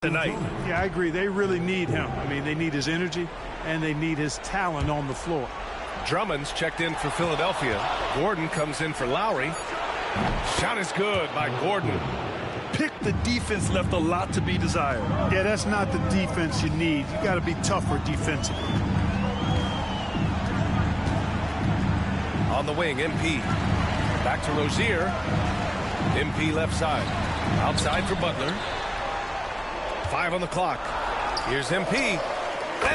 tonight. Yeah, I agree. They really need him. I mean, they need his energy, and they need his talent on the floor. Drummond's checked in for Philadelphia. Gordon comes in for Lowry. Shot is good by Gordon. Pick the defense left a lot to be desired. Yeah, that's not the defense you need. You got to be tougher defensively. On the wing, MP. Back to Rozier. MP left side. Outside for Butler. 5 on the clock. Here's MP.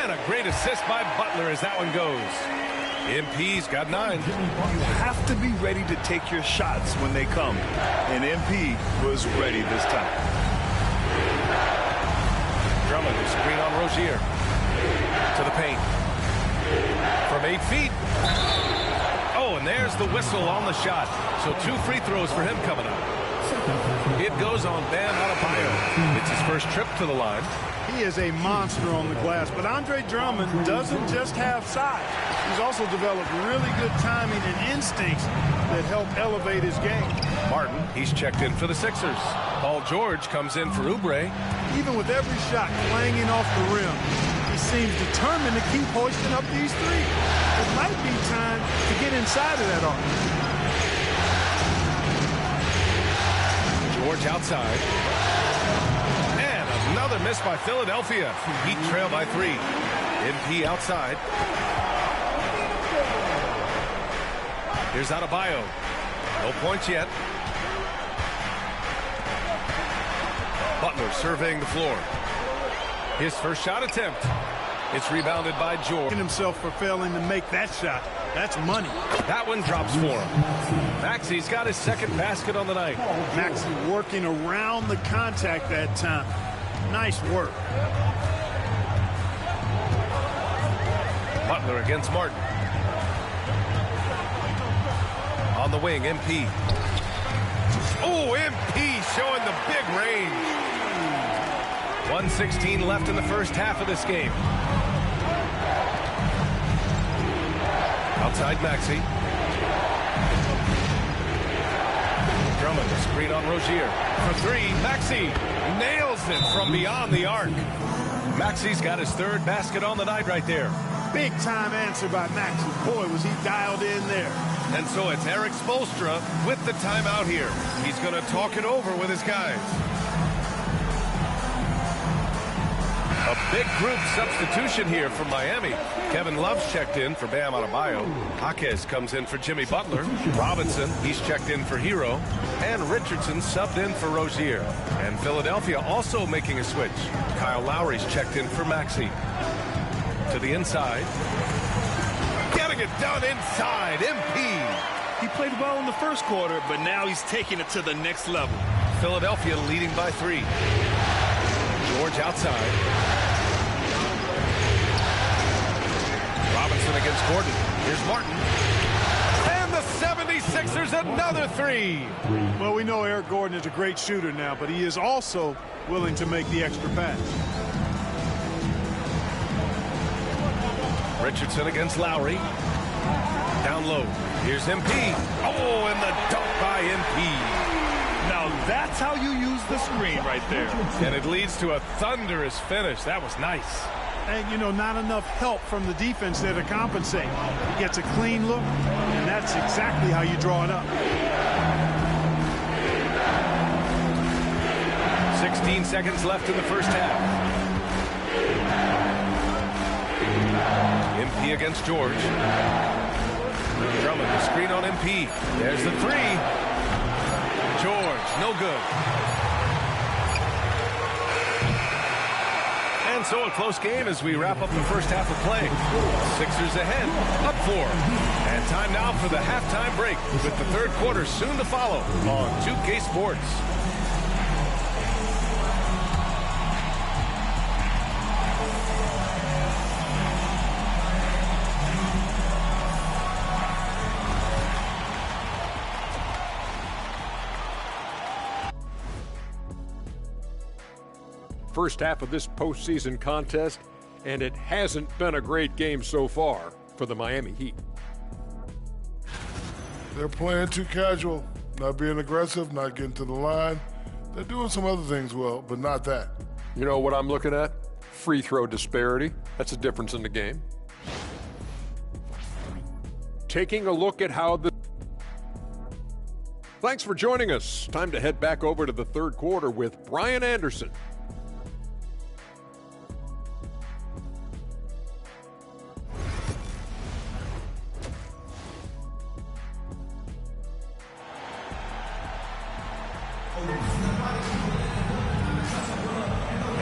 And a great assist by Butler as that one goes. MP's got 9. You have to be ready to take your shots when they come. And MP was ready this time. Drummond will screen on Rozier. To the paint. From 8 feet. Oh, and there's the whistle on the shot. So 2 free throws for him coming up. It goes on Bam Adebayo. It's his first trip to the line. He is a monster on the glass, but Andre Drummond doesn't just have size. He's also developed really good timing and instincts that help elevate his game. Martin, he's checked in for the Sixers. Paul George comes in for Oubre. Even with every shot clanging off the rim, he seems determined to keep hoisting up these threes. It might be time to get inside of that arc. George outside. And another miss by Philadelphia. Heat trail by 3. MP outside. Here's Adebayo. No points yet. Butler surveying the floor. His first shot attempt. It's rebounded by George. Himself for failing to make that shot. That's money. That one drops for him. Maxi's got his second basket on the night. Maxi working around the contact that time. Nice work. Butler against Martin. On the wing, MP. Oh, MP showing the big range. 1:16 left in the first half of this game. Outside Maxi. Drummond, a screen on Rozier. For 3, Maxi nails it from beyond the arc. Maxi's got his third basket on the night right there. Big time answer by Maxi. Boy, was he dialed in there. And so it's Eric Spoelstra with the timeout here. He's going to talk it over with his guys. A big group substitution here from Miami. Kevin Love's checked in for Bam Adebayo. Jaquez comes in for Jimmy Butler. Robinson, he's checked in for Hero. And Richardson subbed in for Rozier. And Philadelphia also making a switch. Kyle Lowry's checked in for Maxi. To the inside. Getting it done inside. MP. He played well in the first quarter, but now he's taking it to the next level. Philadelphia leading by 3. George outside. Robinson against Gordon. Here's Martin. And the 76ers another 3. Well, we know Eric Gordon is a great shooter now, but he is also willing to make the extra pass. Richardson against Lowry. Down low. Here's MP. Oh, and the dunk by MP. Now that's how you use the screen right there. And it leads to a thunderous finish. That was nice. And, you know, not enough help from the defense there to compensate. He gets a clean look, and that's exactly how you draw it up. 16 seconds left in the first half. MP against George. Drummond, the screen on MP. There's the 3. George, no good. And so a close game as we wrap up the first half of play. Sixers ahead, up 4. And time now for the halftime break with the third quarter soon to follow on 2K Sports. First half of this postseason contest, and it hasn't been a great game so far for the Miami Heat. They're playing too casual, not being aggressive, not getting to the line. They're doing some other things well, but not that. You know what I'm looking at? Free throw disparity. That's a difference in the game. Taking a look at how the... Thanks for joining us. Time to head back over to the third quarter with Brian Anderson.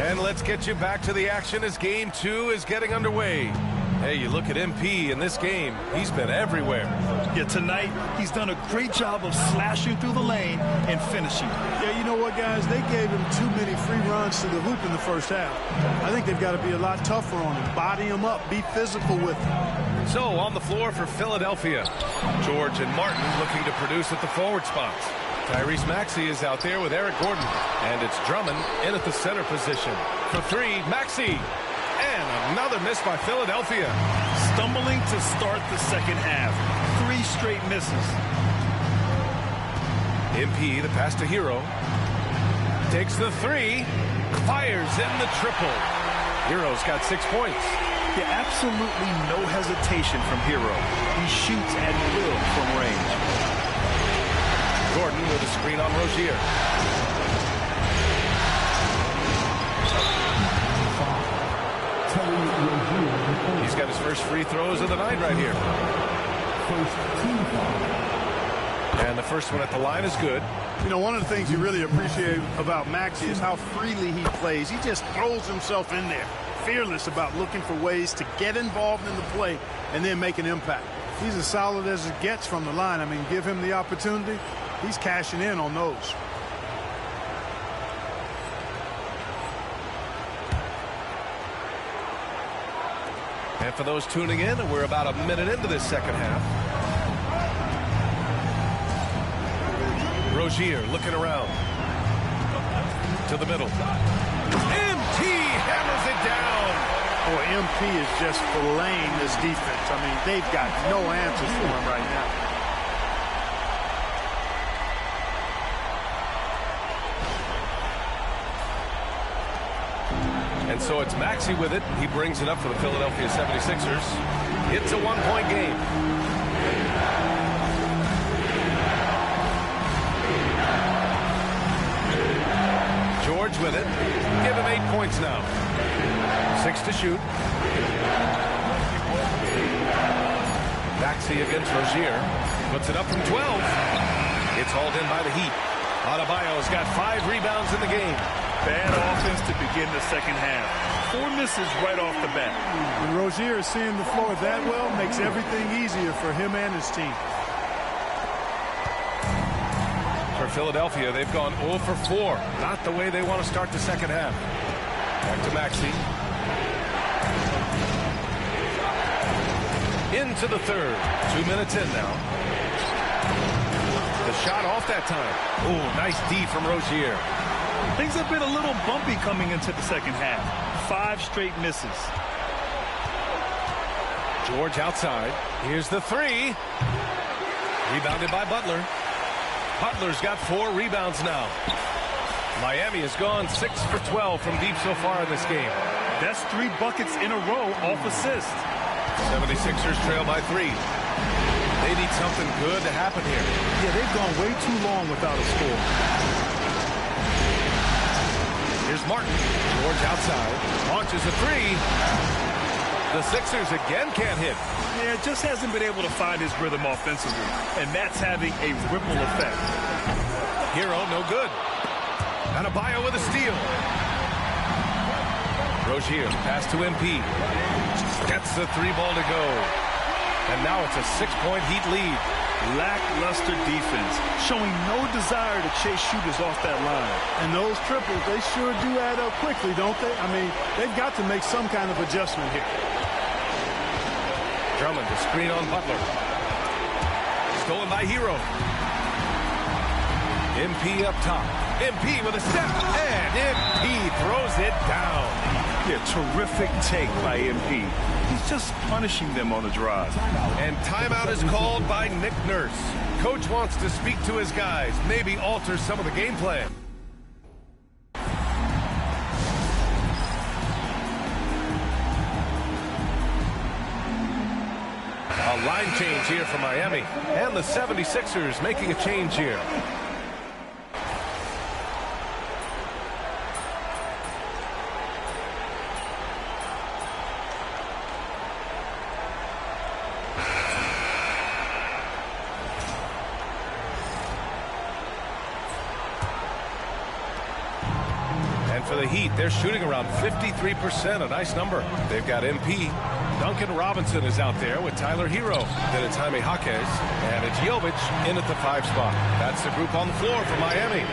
And let's get you back to the action as game 2 is getting underway. Hey, you look at MP in this game, he's been everywhere. Yeah, tonight, he's done a great job of slashing through the lane and finishing. Yeah, you know what, guys? They gave him too many free runs to the hoop in the first half. I think they've got to be a lot tougher on him. Body him up. Be physical with him. So, on the floor for Philadelphia, George and Martin looking to produce at the forward spots. Tyrese Maxey is out there with Eric Gordon. And it's Drummond in at the center position. For 3, Maxey. And another miss by Philadelphia. Stumbling to start the second half. 3 straight misses. MP, the pass to Hero. Takes the 3. Fires in the triple. Hero's got 6 points. Yeah, absolutely no hesitation from Hero. He shoots at will from range. Gordon with a screen on Rozier. He's got his first free throws of the night right here. And the first one at the line is good. You know, one of the things you really appreciate about Maxey is how freely he plays. He just throws himself in there, fearless about looking for ways to get involved in the play and then make an impact. He's as solid as it gets from the line. I mean, give him the opportunity. He's cashing in on those. And for those tuning in, we're about a minute into this second half. Rozier looking around. To the middle. MT hammers it down. Boy, MP is just filleting this defense. I mean, they've got no answers for him right now. And so it's Maxey with it. He brings it up for the Philadelphia 76ers. It's a one-point game. George with it. Give him 8 points now. 6 to shoot. Maxey against Rozier. Puts it up from 12. It's hauled in by the Heat. Adebayo's got 5 rebounds in the game. Bad offense to begin the second half. 4 misses right off the bat. When Rozier is seeing the floor that well, makes everything easier for him and his team. For Philadelphia, they've gone 0 for 4. Not the way they want to start the second half. Back to Maxey. Into the third. 2 minutes in now. The shot off that time. Oh, nice D from Rozier. Things have been a little bumpy coming into the second half. 5 straight misses. George outside. Here's the 3. Rebounded by Butler. Butler's got 4 rebounds now. Miami has gone 6 for 12 from deep so far in this game. That's 3 buckets in a row off assist. 76ers trail by 3. They need something good to happen here. Yeah, they've gone way too long without a score. Here's Martin. George outside. Launches a 3. The Sixers again can't hit. Yeah, just hasn't been able to find his rhythm offensively. And that's having a ripple effect. Hero, no good. Adebayo with a steal. Rozier, pass to MP. Gets the 3 ball to go. And now it's a 6-point Heat lead. Lackluster defense, showing no desire to chase shooters off that line. And those triples, they sure do add up quickly, don't they? I mean, they've got to make some kind of adjustment here. Drummond, the screen on Butler. Stolen by Hero. MP up top. MP with a step, and MP throws it down. Yeah, terrific take by MP. He's just punishing them on the drive. And timeout is called by Nick Nurse. Coach wants to speak to his guys, maybe alter some of the game plan. A line change here for Miami. And the 76ers making a change here. For the Heat, they're shooting around 53%, a nice number. They've got MP. Duncan Robinson is out there with Tyler Hero. Then it's Jaime Jaquez, and it's Jovic in at the 5 spot. That's the group on the floor for Miami.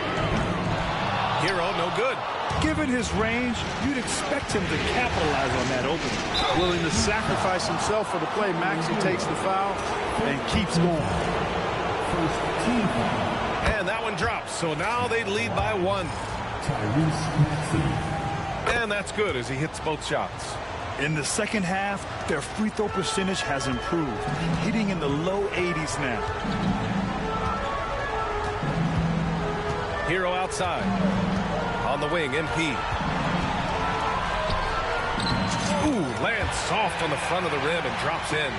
Hero, no good. Given his range, you'd expect him to capitalize on that opening. Willing to sacrifice himself for the play. Maxey takes the foul and keeps going. And that one drops, so now they lead by 1. And that's good as he hits both shots. In the second half, their free throw percentage has improved, hitting in the low 80s now. Hero outside. On the wing, MP. Ooh, lands soft on the front of the rim and drops in.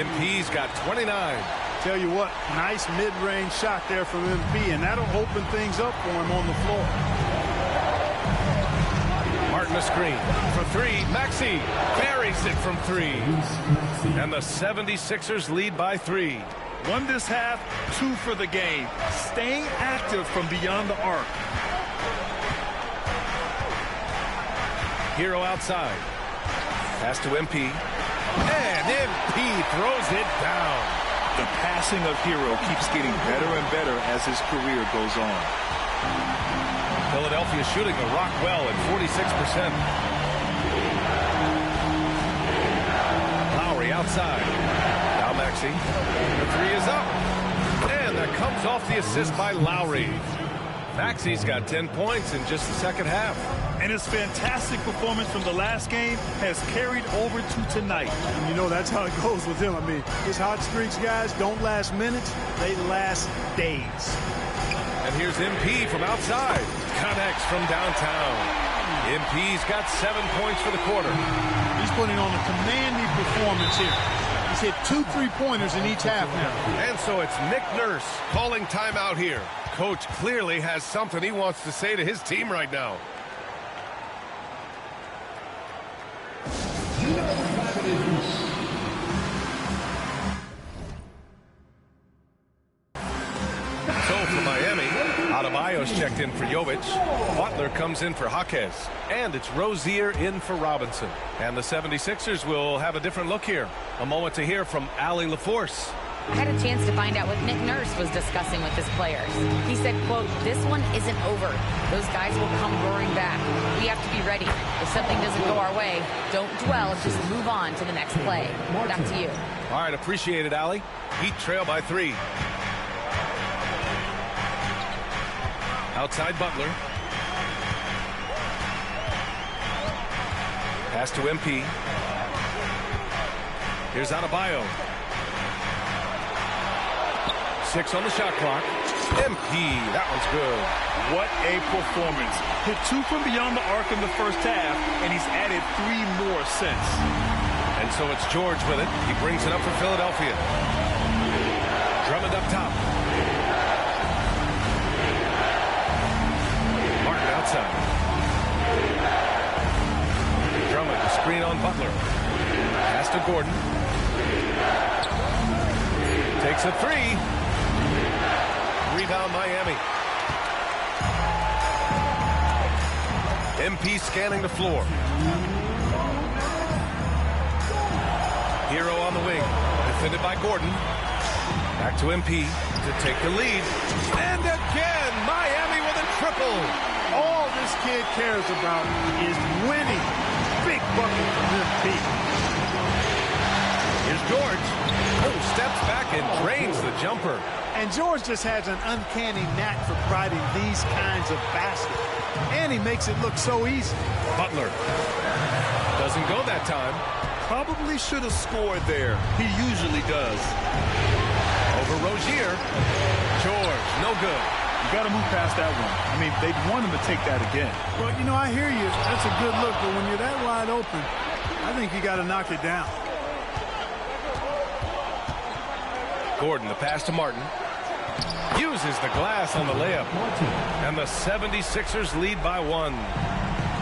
MP's got 29. Tell you what, nice mid-range shot there from MP, and that'll open things up for him on the floor. Martin a screen for 3. Maxey buries it from 3. And the 76ers lead by 3. 1 this half, 2 for the game. Staying active from beyond the arc. Hero outside. Pass to MP. And MP throws it down. The passing of Hero keeps getting better and better as his career goes on. Philadelphia shooting the rock well at 46%. Lowry outside. Now Maxey. The 3 is up. And that comes off the assist by Lowry. Maxey's got 10 points in just the second half. And his fantastic performance from the last game has carried over to tonight. And you know, that's how it goes with him. I mean, his hot streaks, guys, don't last minutes. They last days. And here's MP from outside. Connects from downtown. MP's got 7 points for the quarter. He's putting on a commanding performance here. He's hit 2 3-pointers in each half now. And so it's Nick Nurse calling timeout here. Coach clearly has something he wants to say to his team right now. So for Miami, Adebayo's checked in for Jovic. Butler comes in for Jaquez. And it's Rozier in for Robinson. And the 76ers will have a different look here. A moment to hear from Allie LaForce. I had a chance to find out what Nick Nurse was discussing with his players. He said, quote, "This one isn't over. Those guys will come roaring back. We have to be ready. If something doesn't go our way, don't dwell. Just move on to the next play." Back to you. All right, appreciate it, Allie. Heat trail by 3. Outside Butler. Pass to MP. Here's Adebayo. 6 on the shot clock. MP, that one's good. What a performance. Hit 2 from beyond the arc in the first half, and he's added 3 more since. And so it's George with it. He brings it up for Philadelphia. Drummond up top. Martin outside. Drummond, the screen on Butler. Pass to Gordon. Takes a 3. Rebound Miami. MP scanning the floor. Hero on the wing. Defended by Gordon. Back to MP to take the lead. And again, Miami with a triple. All this kid cares about is winning. Big bucket from MP. Here's George. Oh, steps back and drains the jumper. And George just has an uncanny knack for providing these kinds of baskets. And he makes it look so easy. Butler doesn't go that time. Probably should have scored there. He usually does. Over Rozier. George, no good. You got to move past that one. I mean, they'd want him to take that again. Well, you know, I hear you. That's a good look. But when you're that wide open, I think you got to knock it down. Gordon, the pass to Martin. Uses the glass on the layup. And the 76ers lead by 1.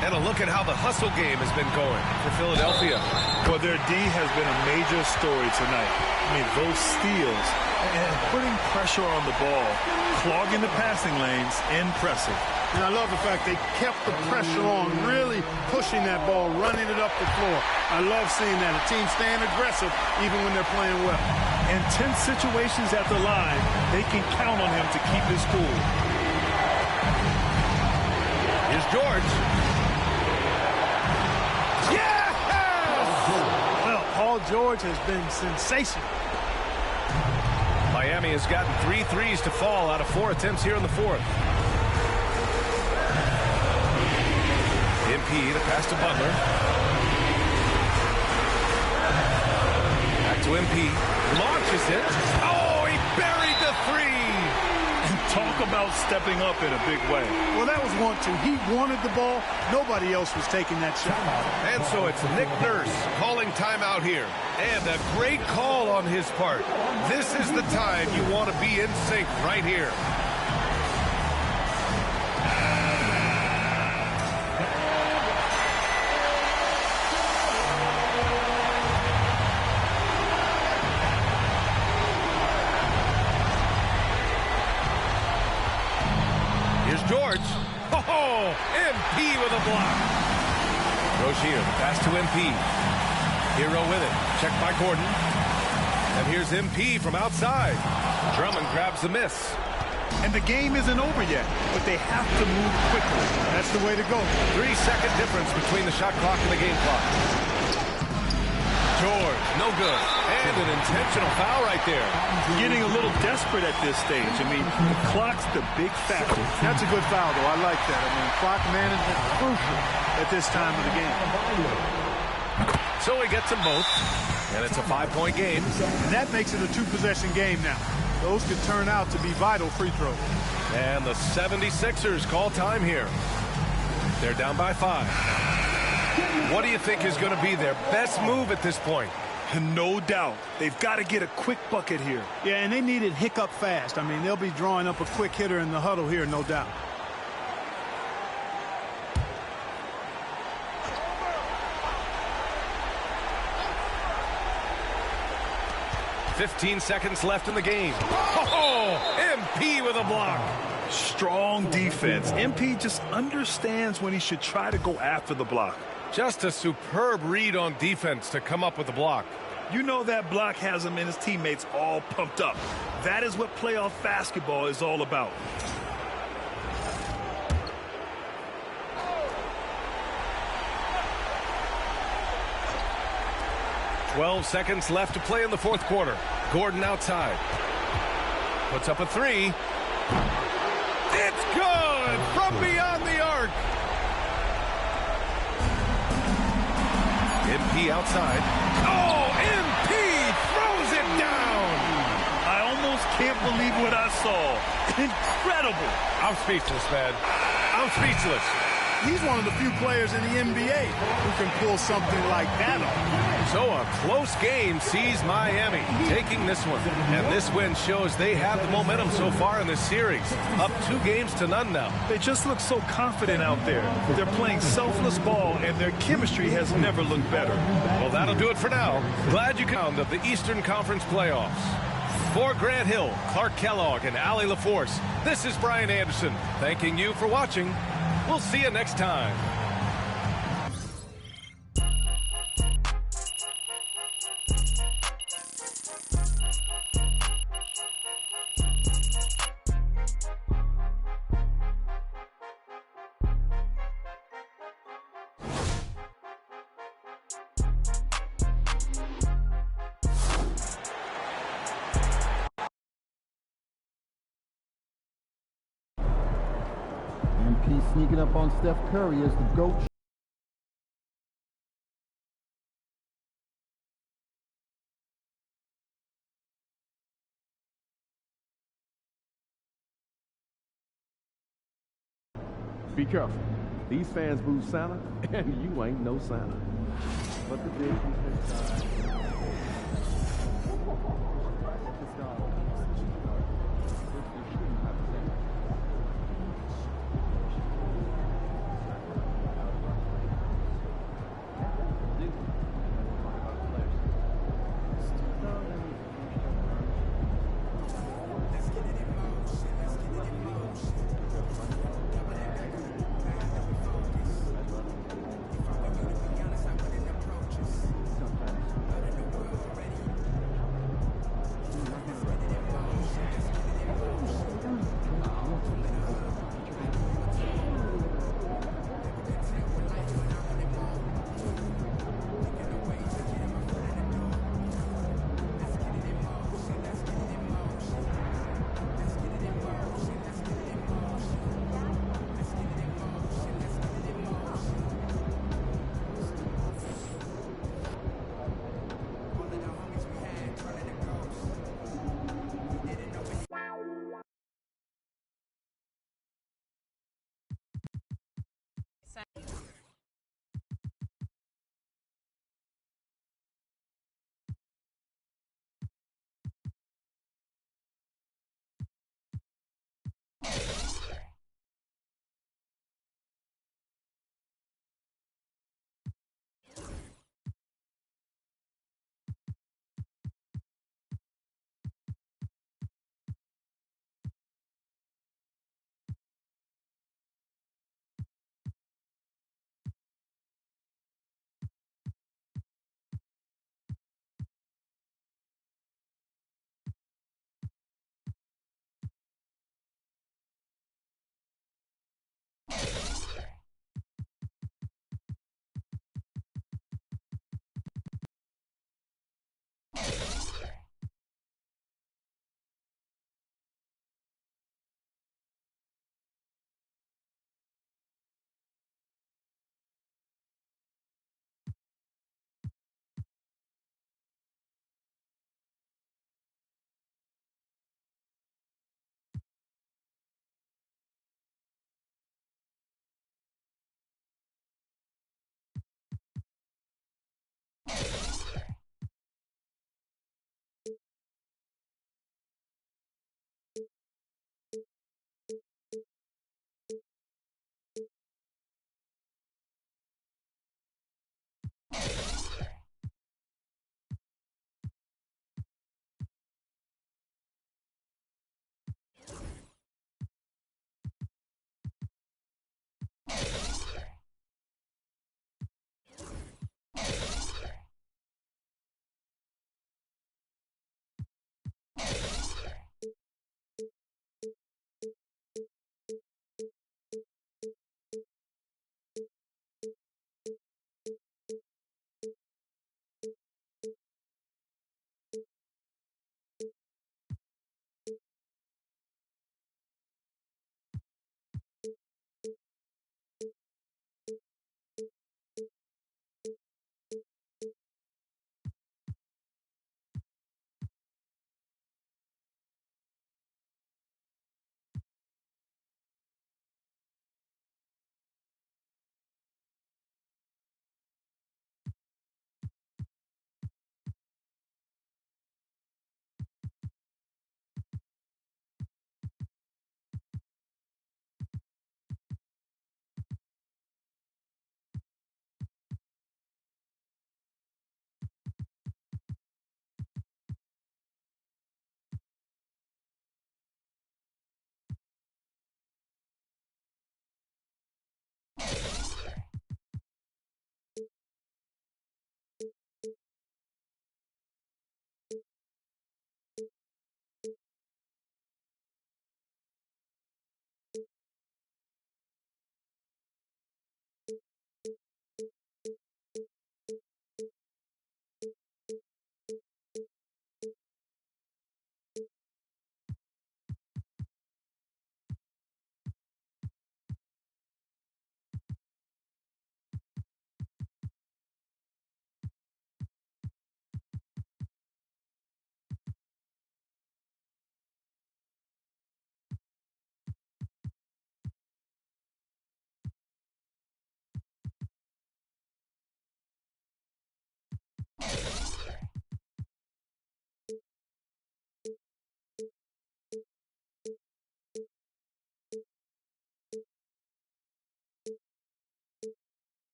And a look at how the hustle game has been going for Philadelphia. Well, their D has been a major story tonight. I mean, those steals and putting pressure on the ball, clogging the passing lanes, impressive. And I love the fact they kept the pressure on, really pushing that ball, running it up the floor. I love seeing that. A team staying aggressive even when they're playing well. In tense situations at the line, they can count on him to keep his cool. Here's George. Yes! Well, Paul George has been sensational. Miami has gotten 3 threes to fall out of 4 attempts here in the 4th. MP, the pass to Butler. Back to MP. Launches it. Oh, he buried the 3. Talk about stepping up in a big way. Well, that was 1-2. He wanted the ball. Nobody else was taking that shot. And so it's Nick Nurse calling timeout here. And a great call on his part. This is the time you want to be in sync right here. George. Oh, MP with a block. Rozier, the pass to MP. Hero with it. Checked by Gordon. And here's MP from outside. Drummond grabs the miss. And the game isn't over yet, but they have to move quickly. That's the way to go. 3-second difference between the shot clock and the game clock. George, no good. And an intentional foul right there. Getting a little desperate at this stage. I mean, the clock's the big factor. That's a good foul, though. I like that. I mean, clock management is crucial at this time of the game. So he gets them both, and it's a 5-point game. And that makes it a 2-possession game now. Those could turn out to be vital free throws. And the 76ers call time here. They're down by 5. What do you think is going to be their best move at this point? No doubt. They've got to get a quick bucket here. Yeah, and they need it hiccup fast. I mean, they'll be drawing up a quick hitter in the huddle here, no doubt. $15 seconds left in the game. Oh, MP with a block. Strong defense. MP just understands when he should try to go after the block. Just a superb read on defense to come up with the block. You know that block has him and his teammates all pumped up. That is what playoff basketball is all about. $12 seconds left to play in the 4th quarter. Gordon outside. Puts up a 3. It's good from beyond the arc. MP outside. Oh, MP throws it down. I almost can't believe what I saw. Incredible. I'm speechless, man. I'm speechless. He's one of the few players in the NBA who can pull something like that off. So a close game sees Miami taking this one. And this win shows they have the momentum so far in this series. Up 2-0 now. They just look so confident out there. They're playing selfless ball, and their chemistry has never looked better. Well, that'll do it for now. Glad you found of the Eastern Conference playoffs. For Grant Hill, Clark Kellogg, and Allie LaForce, this is Brian Anderson, thanking you for watching. We'll see you next time. MP sneaking up on Steph Curry as the GOAT. Be careful. These fans boo Santa, and you ain't no Santa. But the Jays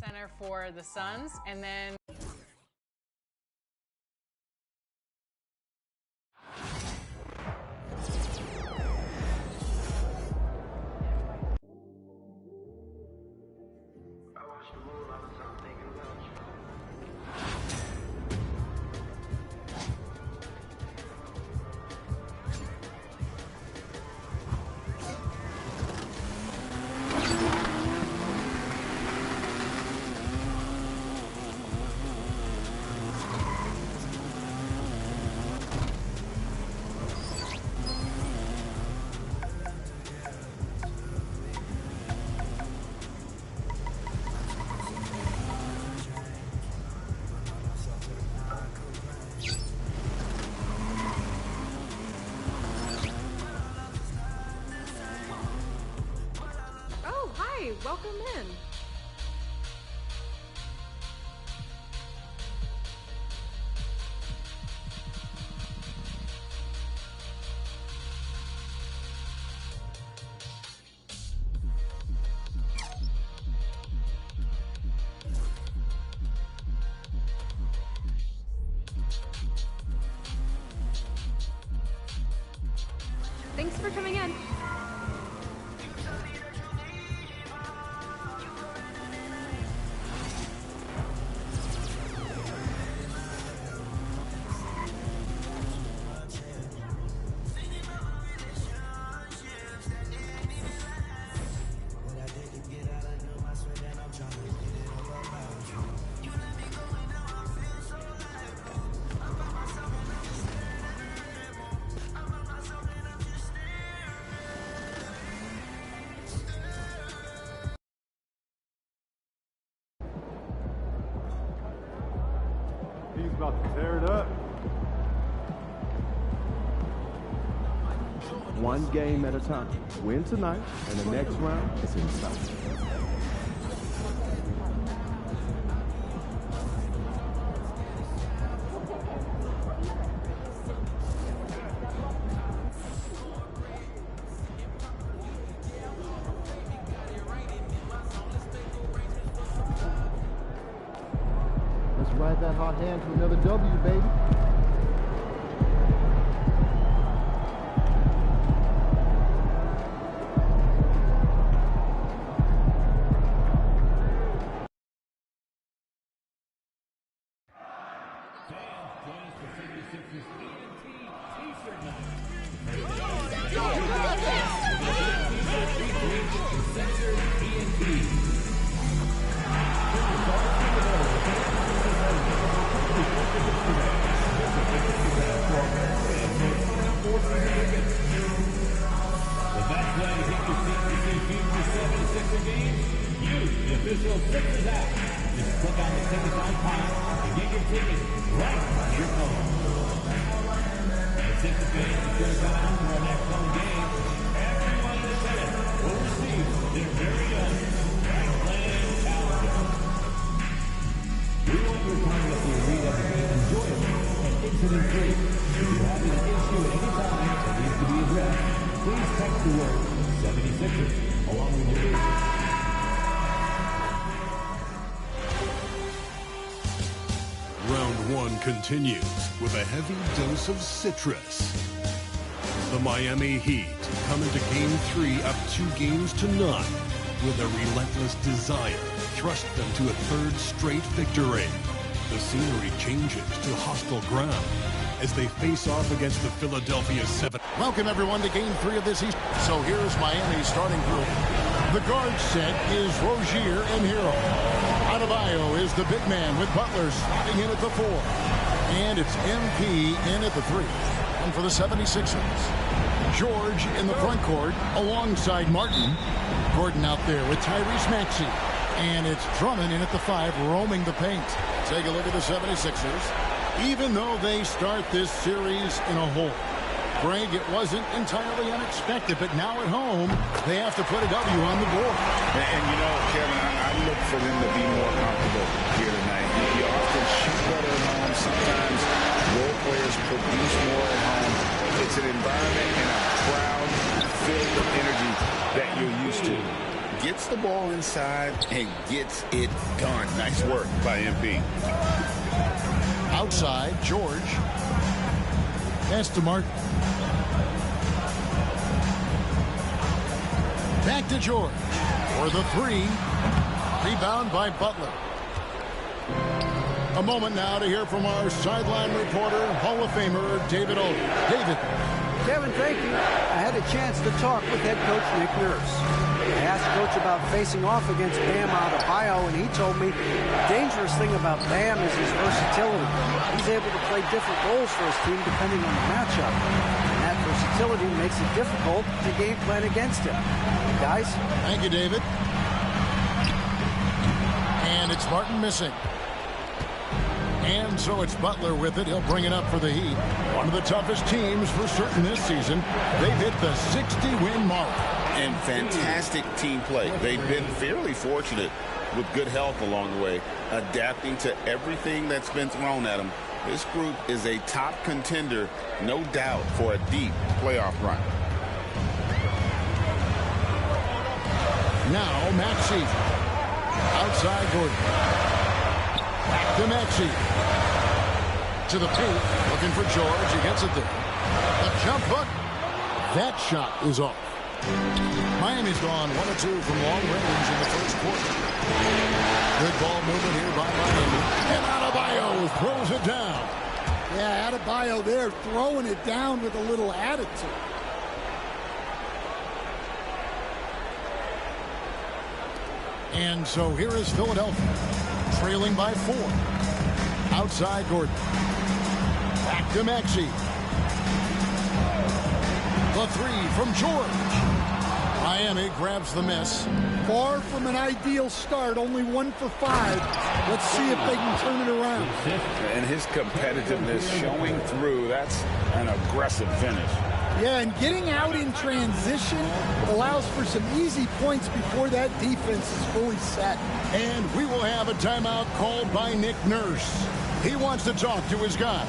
Center for the Suns, and then Welcome in. Thanks for coming in. He's about to tear it up. One game at a time. Win tonight, and the next round is in sight. Ride that hot hand to another W, baby. Round one continues with a heavy dose of citrus. The Miami Heat come into Game 3 up 2-0 with a relentless desire thrust them to a third straight victory. The scenery changes to hostile ground as they face off against the Philadelphia 7. Welcome everyone to Game 3 of this East. So here's Miami's starting group. The guard set is Rozier and Hero. Adebayo is the big man with Butler slotting in at the 4. And it's MP in at the 3. And for the 76ers, George in the front court alongside Martin. Gordon out there with Tyrese Maxey. And it's Drummond in at the 5 roaming the paint. Take a look at the 76ers. Even though they start this series in a hole, Greg, it wasn't entirely unexpected, but now at home, they have to put a W on the board. And you know, Kevin, I look for them to be more comfortable here tonight. You often shoot better at home. Sometimes role players produce more at home. It's an environment and a crowd filled with energy that you're used to. Gets the ball inside and gets it done. Nice work by MP. Outside, George. Pass to Martin. Back to George for the 3. Rebound by Butler. A moment now to hear from our sideline reporter, Hall of Famer David Oley. David. Kevin, thank you. I had a chance to talk with head coach Nick Nurse. I asked Coach about facing off against Bam Adebayo, and he told me the dangerous thing about Bam is his versatility. He's able to play different roles for his team depending on the matchup. And that versatility makes it difficult to game plan against him. Guys? Thank you, David. And it's Martin missing. And so it's Butler with it. He'll bring it up for the Heat. One of the toughest teams for certain this season. They've hit the 60-win mark. and fantastic team play. They've been fairly fortunate with good health along the way, adapting to everything that's been thrown at them. This group is a top contender, no doubt, for a deep playoff run. Now Maxey. Outside Gordon. Back to Maxey. To the paint. Looking for George. He gets it there. A jump hook. That shot is off. Miami's gone 1 of 2 from long range in the first quarter. Good ball movement here by Miami. And Adebayo throws it down. Yeah, Adebayo there throwing it down with a little attitude. And so here is Philadelphia, trailing by 4. Outside Gordon. Back to Maxey. The 3 from George. Miami grabs the miss. Far from an ideal start, only 1 for 5. Let's see if they can turn it around. And his competitiveness showing through. That's an aggressive finish. Yeah, and getting out in transition allows for some easy points before that defense is fully set. And we will have a timeout called by Nick Nurse. He wants to talk to his guys.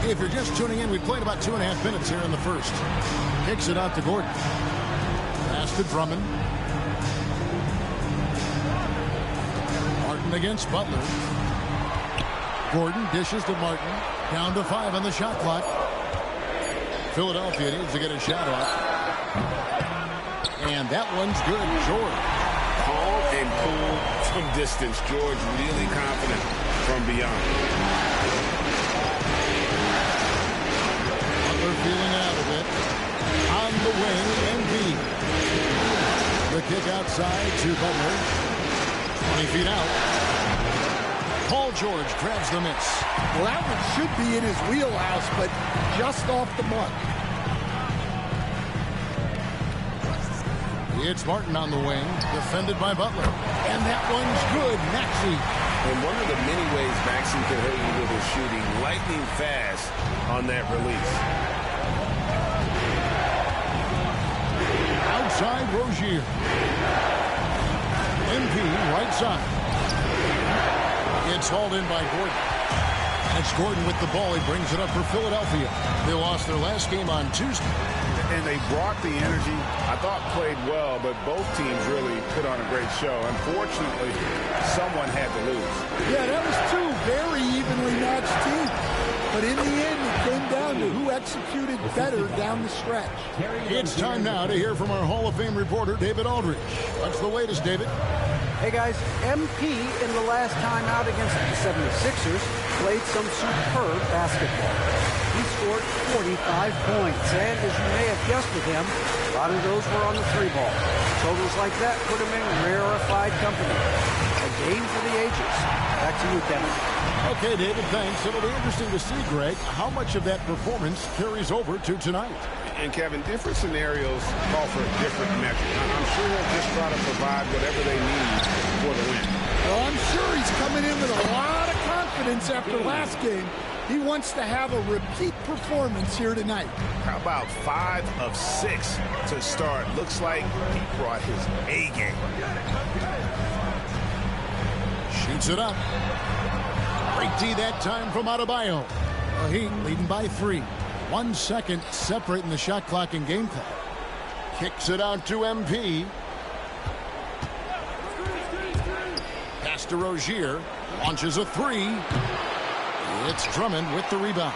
If you're just tuning in, we played about 2.5 minutes here in the first. Kicks it out to Gordon. Pass to Drummond. Martin against Butler. Gordon dishes to Martin. Down to 5 on the shot clock. Philadelphia needs to get a shot off. And that one's good. George. Calm and cool from distance. George really confident from beyond. Feeling out of it. On the wing, Embiid. The kick outside to Butler. 20 feet out. Paul George grabs the miss. Well, that one should be in his wheelhouse, but just off the mark. It's Martin on the wing, defended by Butler. And that one's good. Maxey. And one of the many ways Maxey can hurt you with his shooting, lightning fast on that release. Outside Rozier. MP right side. It's hauled in by Gordon. And it's Gordon with the ball. He brings it up for Philadelphia. They lost their last game on Tuesday. And they brought the energy. I thought played well, but both teams really put on a great show. Unfortunately, someone had to lose. Yeah, that was 2 very evenly matched teams. But in the end, it came down to who executed better down the stretch. It's time now to hear from our Hall of Fame reporter, David Aldridge. What's the latest, David? Hey guys, MP in the last time out against the 76ers played some superb basketball. He scored 45 points, and as you may have guessed with him, a lot of those were on the 3-ball. Totals like that put him in rarefied company. A game for the ages. Back to you, Kevin. Okay, David, thanks. It'll be interesting to see, Greg, how much of that performance carries over to tonight. And, Kevin, different scenarios call for different metrics. I'm sure he'll just try to provide whatever they need for the win. Well, I'm sure he's coming in with a lot of confidence after last game. He wants to have a repeat performance here tonight. How about 5 of 6 to start? Looks like he brought his A game. Shoots it up. Great D that time from Adebayo. The Heat leading by 3. 1 second separating the shot clock and game clock. Kicks it out to MP. Pass to Rozier. Launches a 3. It's Drummond with the rebound.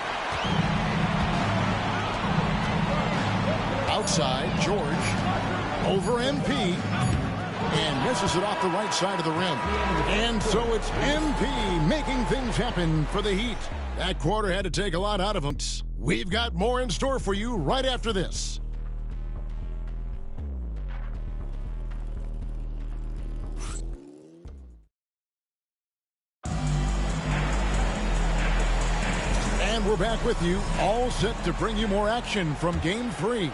Outside, George. Over MP. And misses it off the right side of the rim. And so it's MP making things happen for the Heat. That quarter had to take a lot out of them. We've got more in store for you right after this. And we're back with you, all set to bring you more action from Game 3.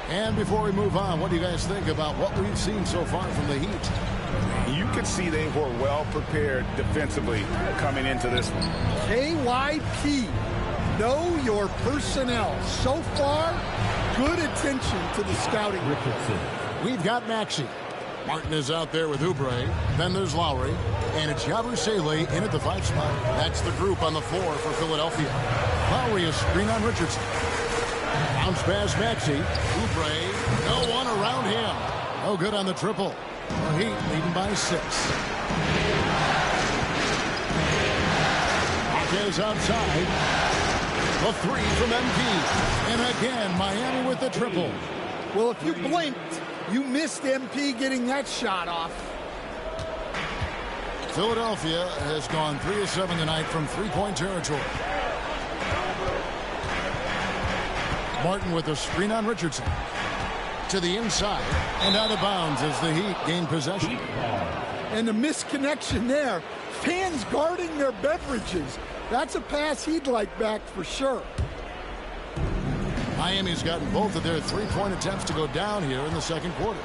And before we move on, what do you guys think about what we've seen so far from the Heat? You could see they were well prepared defensively coming into this one. KYP, know your personnel. So far, good attention to the scouting report. We've got Maxey. Martin is out there with Oubre. Then there's Lowry. And it's Yabusele in at the 5 spot. That's the group on the floor for Philadelphia. Lowry is screen on Richardson. Bounce pass Maxey. Oubre. No one around him. No good on the triple. The Heat leading by 6. Marquez outside. The 3 from MP. And again, Miami with the triple. Well, if you blinked, you missed MP getting that shot off. Philadelphia has gone 3 of 7 tonight from 3-point territory. Martin with a screen on Richardson. To the inside and out of bounds as the Heat gain possession. And the misconnection there. Fans guarding their beverages. That's a pass he'd like back for sure. Miami's gotten both of their 3-point attempts to go down here in the second quarter.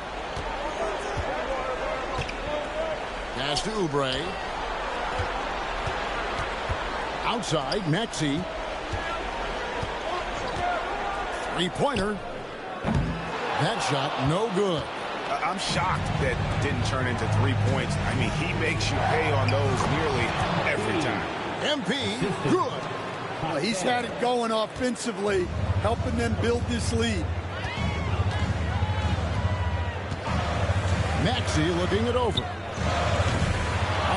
Pass to Oubre. Outside, Maxey. 3-pointer. That shot, no good. I'm shocked that didn't turn into 3 points. I mean, he makes you pay on those nearly every time. MP, good. He's had it going offensively, helping them build this lead. Maxey looking it over.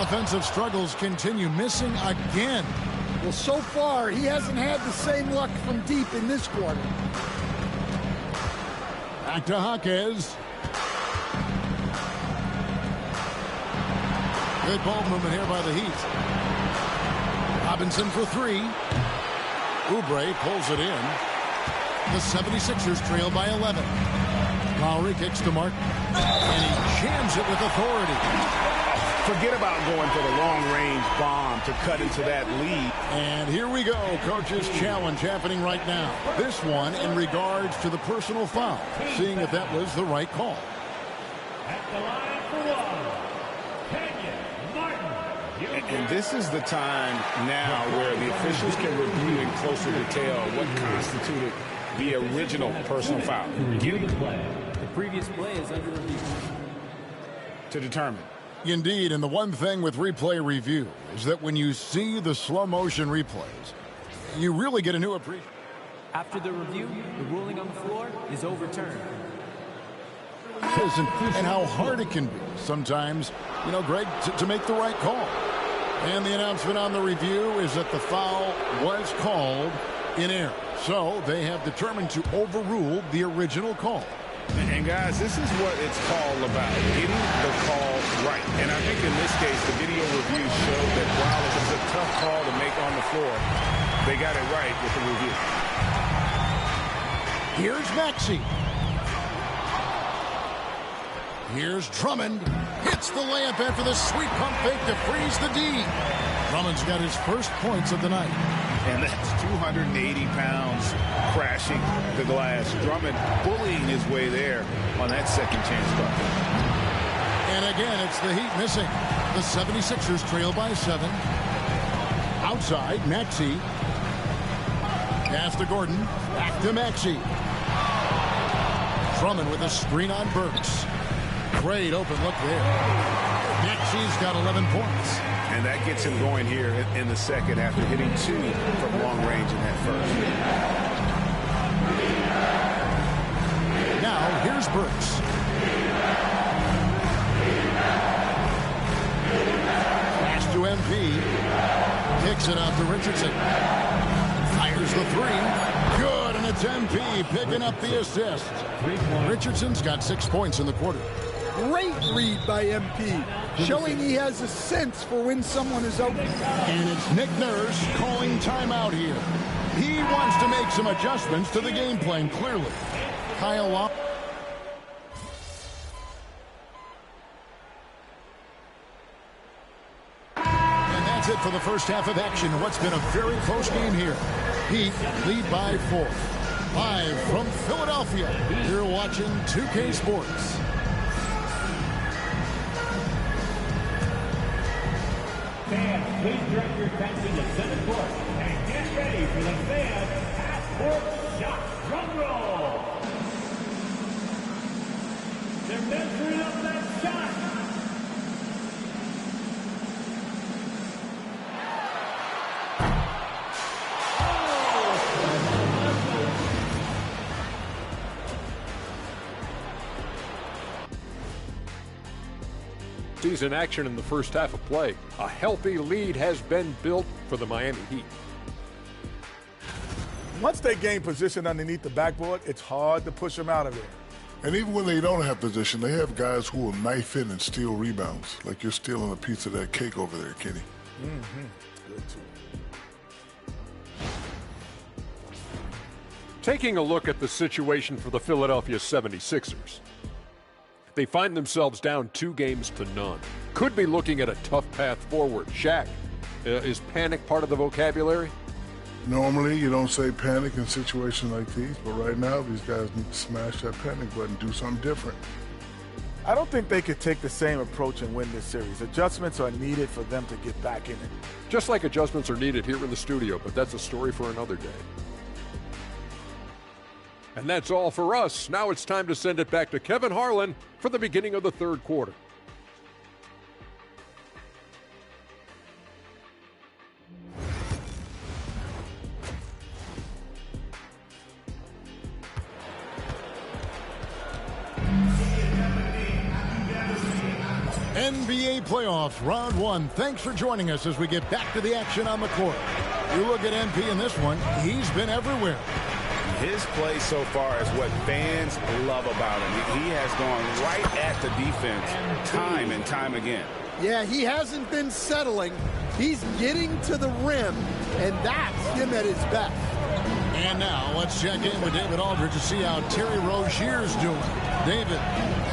Offensive struggles continue, missing again. Well, so far, he hasn't had the same luck from deep in this quarter. Back to Jaquez. Good ball movement here by the Heat. Robinson for 3. Oubre pulls it in. The 76ers trail by 11. Lowry kicks to Martin. And he jams it with authority. Forget about going for the long-range bomb to cut into that lead. And here we go. Coach's challenge happening right now. This one in regards to the personal foul. Seeing if that was the right call. At the line for one, and this is the time now where the officials can review in closer detail what constituted the original personal foul. The previous play is under review. To determine. Indeed, and the one thing with replay review is that when you see the slow motion replays, you really get a new appreciation. After the review, the ruling on the floor is overturned. And how hard it can be sometimes, you know, Greg, to make the right call. And the announcement on the review is that the foul was called in error. So they have determined to overrule the original call. And guys, this is what it's all about, getting the call right. And I think in this case, the video review showed that while it was a tough call to make on the floor, they got it right with the review. Here's Maxey. Here's Drummond. Hits the layup after the sweet pump fake to freeze the D. Drummond's got his first points of the night. And that's 280 pounds crashing the glass. Drummond bullying his way there on that second chance bucket. And again, it's the Heat missing. The 76ers trail by 7. Outside, Maxey. Pass to Gordon. Back to Maxey. Drummond with a screen on Burks. Great open look there. Maxey's got 11 points. And that gets him going here in the second after hitting 2 from long range in that first. Now, here's Burks. Pass to MP. Kicks it out to Richardson. Fires the 3. Good, and it's MP picking up the assist. Richardson's got 6 points in the quarter. Great read by MP, showing he has a sense for when someone is open. And it's Nick Nurse calling timeout here. He wants to make some adjustments to the game plan, clearly. Kyle Lop. And that's it for the first half of action. What's been a very close game here. Heat lead by 4. Live from Philadelphia, you're watching 2K Sports. Fans, please direct your attention to center court and get ready for the fan half-court shot. Drum roll. They're measuring up that shot. Season action in the first half of play. A healthy lead has been built for the Miami Heat. Once they gain position underneath the backboard, it's hard to push them out of there. And even when they don't have position, they have guys who will knife in and steal rebounds. Like you're stealing a piece of that cake over there, Kenny. Good too. Taking a look at the situation for the Philadelphia 76ers. They find themselves down 2 games to none. Could be looking at a tough path forward. Shaq, is panic part of the vocabulary? Normally, you don't say panic in situations like these, but right now, these guys need to smash that panic button, do something different. I don't think they could take the same approach and win this series. Adjustments are needed for them to get back in it. Just like adjustments are needed here in the studio, but that's a story for another day. And that's all for us. Now it's time to send it back to Kevin Harlan for the beginning of the third quarter. NBA playoffs, round 1. Thanks for joining us as we get back to the action on the court. You look at MP in this one, he's been everywhere. His play so far is what fans love about him. He has gone right at the defense time and time again. Yeah, he hasn't been settling. He's getting to the rim, and that's him at his best. And now let's check in with David Aldridge to see how Terry Rozier's doing. David.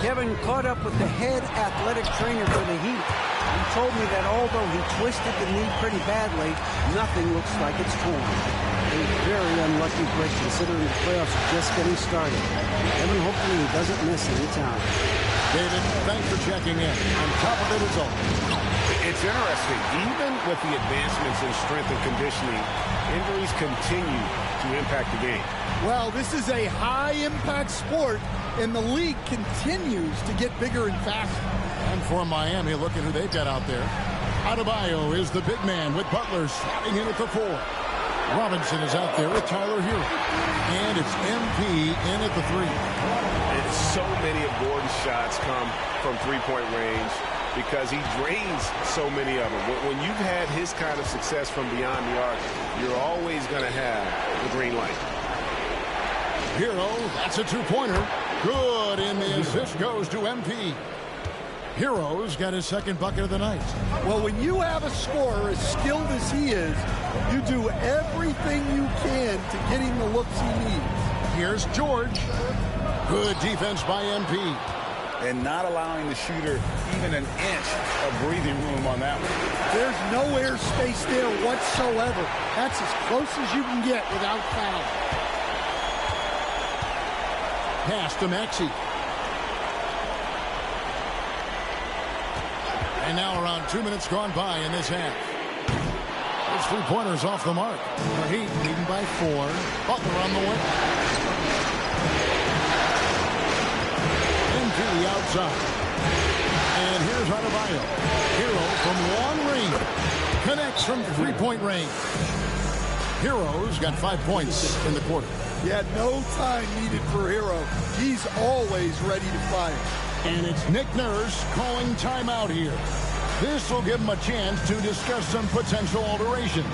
Kevin caught up with the head athletic trainer for the Heat. He told me that although he twisted the knee pretty badly, nothing looks like it's torn. A very unlucky break considering the playoffs are just getting started. Kevin, hopefully he doesn't miss any time. David, thanks for checking in. On top of it is all. It's interesting. Even with the advancements in strength and conditioning, injuries continue to impact the game. Well, this is a high-impact sport, and the league continues to get bigger and faster. And for Miami, look at who they've got out there. Adebayo is the big man with Butler sliding in at the 4. Robinson is out there with Tyler Hero. And it's MP in at the 3. And so many of Gordon's shots come from three-point range because he drains so many of them. When you've had his kind of success from beyond the arc, you're always going to have the green light. Hero, that's a 2-pointer. Good, and the assist goes to MP. Hero's got his second bucket of the night. Well, when you have a scorer as skilled as he is, you do everything you can to get him the looks he needs. Here's George. Good defense by MP. And not allowing the shooter even an inch of breathing room on that one. There's no air space there whatsoever. That's as close as you can get without foul. Pass to Maxey. And now around 2 minutes gone by in this half. His three-pointers off the mark. The Heat leading by 4. Butler on the wing. Into the outside. And here's Adebayo. Hero from long range. Connects from three-point range. Hero's got 5 points in the quarter. Yeah, no time needed for Hero. He's always ready to fire. And it's Nick Nurse calling timeout here. This will give him a chance to discuss some potential alterations.